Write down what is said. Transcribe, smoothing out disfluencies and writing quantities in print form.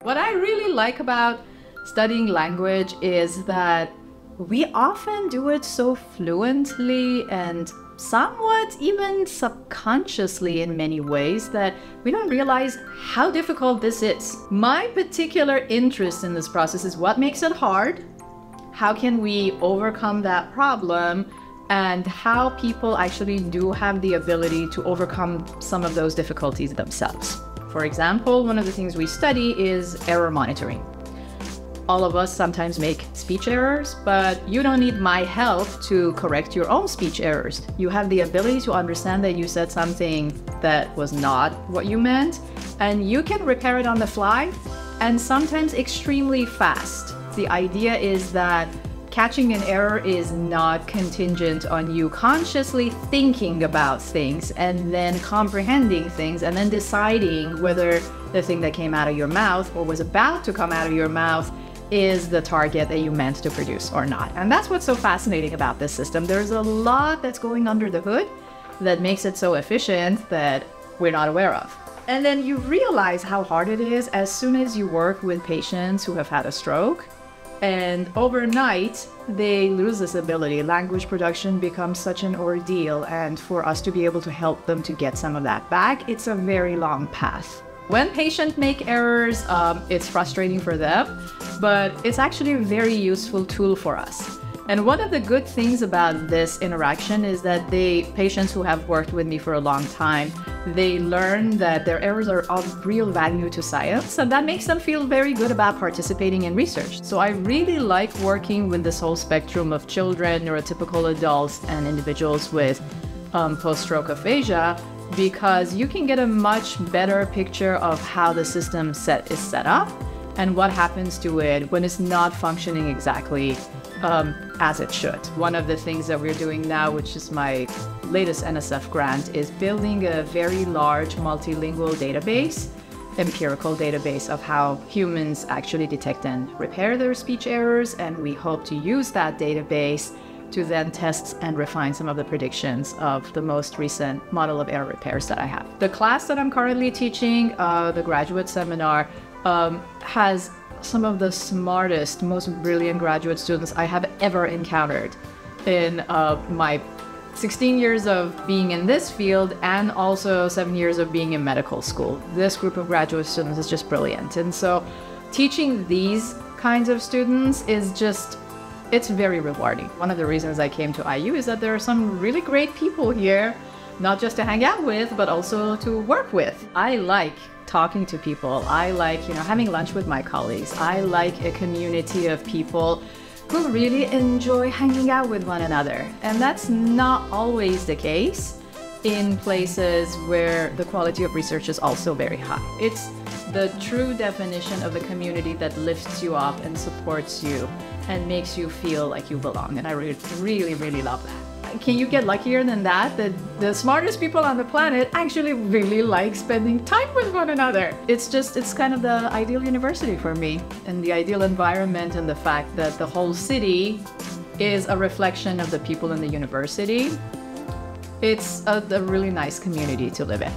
What I really like about studying language is that we often do it so fluently and somewhat even subconsciously in many ways that we don't realize how difficult this is. My particular interest in this process is what makes it hard, how can we overcome that problem, and how people actually do have the ability to overcome some of those difficulties themselves. For example, one of the things we study is error monitoring. All of us sometimes make speech errors, but you don't need my help to correct your own speech errors. You have the ability to understand that you said something that was not what you meant, and you can repair it on the fly, and sometimes extremely fast. The idea is that catching an error is not contingent on you consciously thinking about things and then comprehending things and then deciding whether the thing that came out of your mouth or was about to come out of your mouth is the target that you meant to produce or not. And that's what's so fascinating about this system. There's a lot that's going under the hood that makes it so efficient that we're not aware of. And then you realize how hard it is as soon as you work with patients who have had a stroke. And overnight, they lose this ability. Language production becomes such an ordeal. And for us to be able to help them to get some of that back, it's a very long path. When patients make errors, it's frustrating for them, but it's actually a very useful tool for us. And one of the good things about this interaction is that patients who have worked with me for a long time, they learn that their errors are of real value to science, and that makes them feel very good about participating in research. So I really like working with this whole spectrum of children, neurotypical adults, and individuals with post-stroke aphasia, because you can get a much better picture of how the system is set up and what happens to it when it's not functioning exactly as it should. One of the things that we're doing now, which is my latest NSF grant, is building a very large multilingual database, empirical database of how humans actually detect and repair their speech errors. And we hope to use that database to then test and refine some of the predictions of the most recent model of error repairs that I have. The class that I'm currently teaching, the graduate seminar, has some of the smartest, most brilliant graduate students I have ever encountered in my 16 years of being in this field and also 7 years of being in medical school. This group of graduate students is just brilliant. And so teaching these kinds of students is just, it's very rewarding. One of the reasons I came to IU is that there are some really great people here, not just to hang out with, but also to work with. I like talking to people. I like, having lunch with my colleagues. I like a community of people who really enjoy hanging out with one another. And that's not always the case in places where the quality of research is also very high. It's the true definition of a community that lifts you up and supports you and makes you feel like you belong. And I really, really love that. Can you get luckier than that? That the smartest people on the planet actually really like spending time with one another. It's kind of the ideal university for me, and the ideal environment, and the fact that the whole city is a reflection of the people in the university. It's a really nice community to live in.